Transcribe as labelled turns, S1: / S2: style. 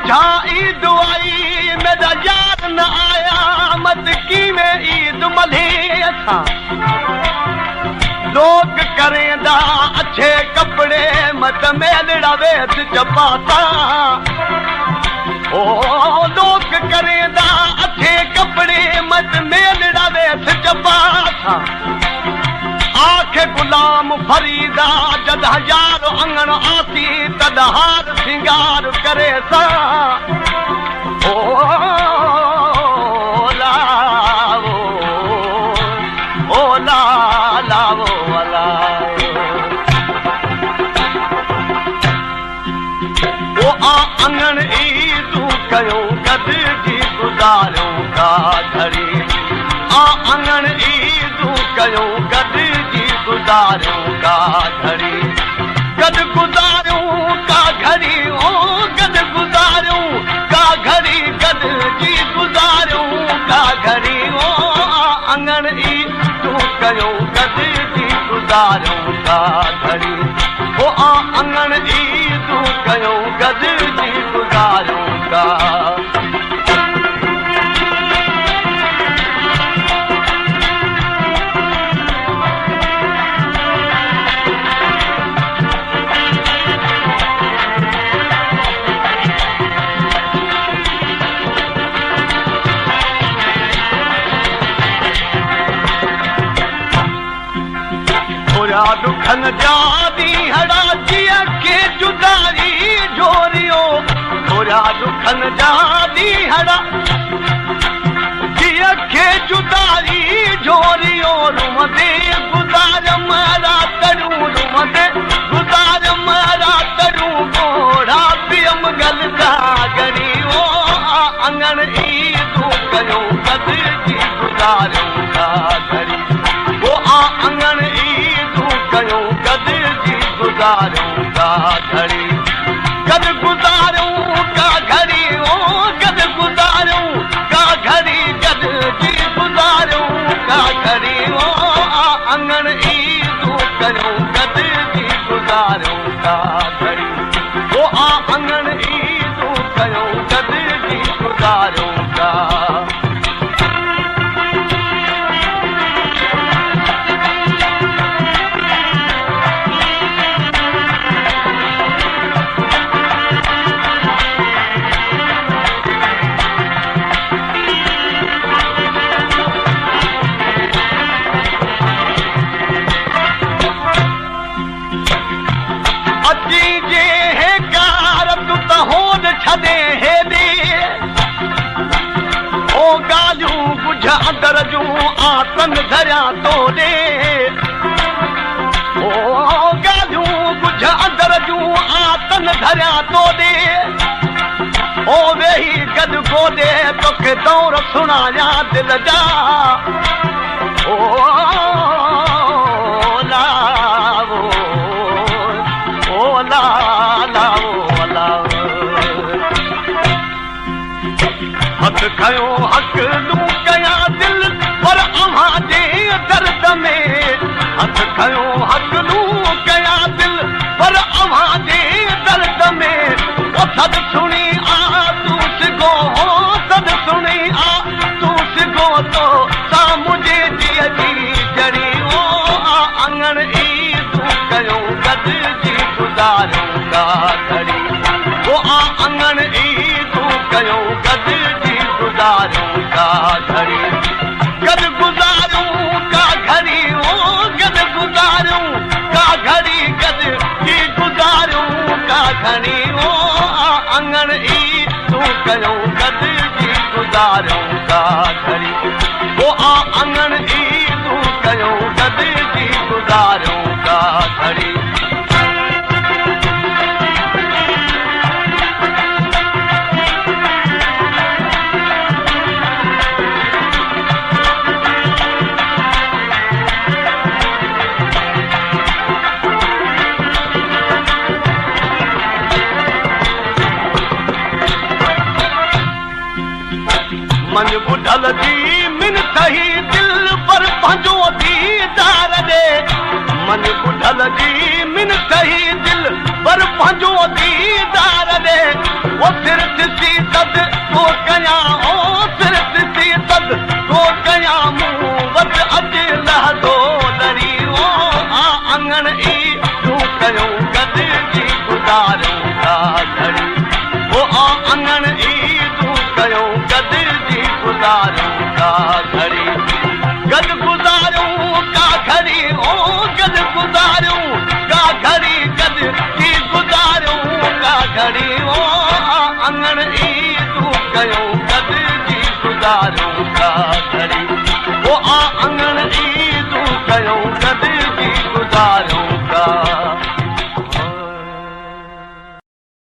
S1: ईद आई मेरा यार न आया मत की में ईद मल्हे असां लोग करेंदा अच्छे कपड़े मत मेलड़ा वेस चपाता ओ लोग करेंदा अच्छे कपड़े मत मेलड़ा वेस चपाता आखे गुलाम फरीदा जद हजार अंगण आसी तद हार सिंगार करे सा ओ लावो ओ लावो ओ आ अंगण ईदू कयो गद जी गुज़ारियो का घड़ी आ अंगण ईदू कयो गद जी गुज़ारियो का घड़ी गद गुज़ारियो का घड़ी ओ गद गुज़ारियो का घड़ी गद जी गुज़ारियो का घड़ी ओ अंगण ईदू कयो गद जी गुज़ारियो का घड़ी ओ आ अंगण ईदू कयो गद जी गुज़ारियो का दुखन जादी हड़ा जिया के जुदारी जोरियो थोड़ा दुखन जादी हड़ा जिया के जुदारी जोरियो रुमदे गुजार मारा तरू रुमदे गुजार मारा तरू गोड़ा पियम गलदा गरियो अंगण ईदू कयो गद जी गुजारियो का घड़ी वो आ अंगण कयो गद जी गुज़ारियो का घड़ी गद गुज़ारियो का घड़ी ओ गद गुज़ारियो का घड़ी गद जी गुज़ारियो का घड़ी ओ अंगण ईदू कयो गद जी गुज़ारियो का घड़ी ओ आ अंगण ईदू कयो गद जी गुज़ारियो का छदे हेॾे ओ ॻाल्हियूं बुझ अंदर जूं आतन धरिया तोड़े ओ ॻाल्हियूं बुझ अंदर जूं आतन धरिया तोड़े ओ वेही गद गोॾे तोखे दौर सुणाया दिल जा ओ लावो ओ लावो हथ खयो हक लू कया दिल पर अव्हां जे दर्द में हथ खयो हक लू कया दिल पर अव्हां जे दर्द में ओ सद सुणी आ तू सिगो हो सद सुणी आ तू सिगो तो सा मुझे दिय जी जड़ी ओ आ अंगण ईदू कयो गद जी गुज़ारियो का घड़ी ओ आ अंगण ईदू कयो गद गुज़ारियो का घड़ी गद गुज़ारियो का घड़ी ओ गद गुज़ारियो का घड़ी गद जी गुज़ारियो का घड़ी ओ अंगण ईदू कयो गद जी गुज़ारियो का घड़ी ओ आ अंगण ईदू कयो गद जी गुज़ारियो का घड़ी मन बुढ़ल जी मिन सही दिल पर पंहिंजो दीदार दे मन बुढ़ल जी मिन सही दिल पर पंहिंजो दीदार दे वो सिर कयूं गॾिजी गुज़ारूं था घड़ी ओ अंगण ईदूं कयूं गॾिजी गुज़ारूं था घड़ी गॾु गुज़ारूं का घड़ी ओ गॾु गुज़ारूं का घड़ी गॾिजी गुज़ारूं का घड़ी ओ अंगण ईदूं कयूं गॾिजी गुज़ारूं था घड़ी ओ अंगण ईदूं कयूं गॾिजी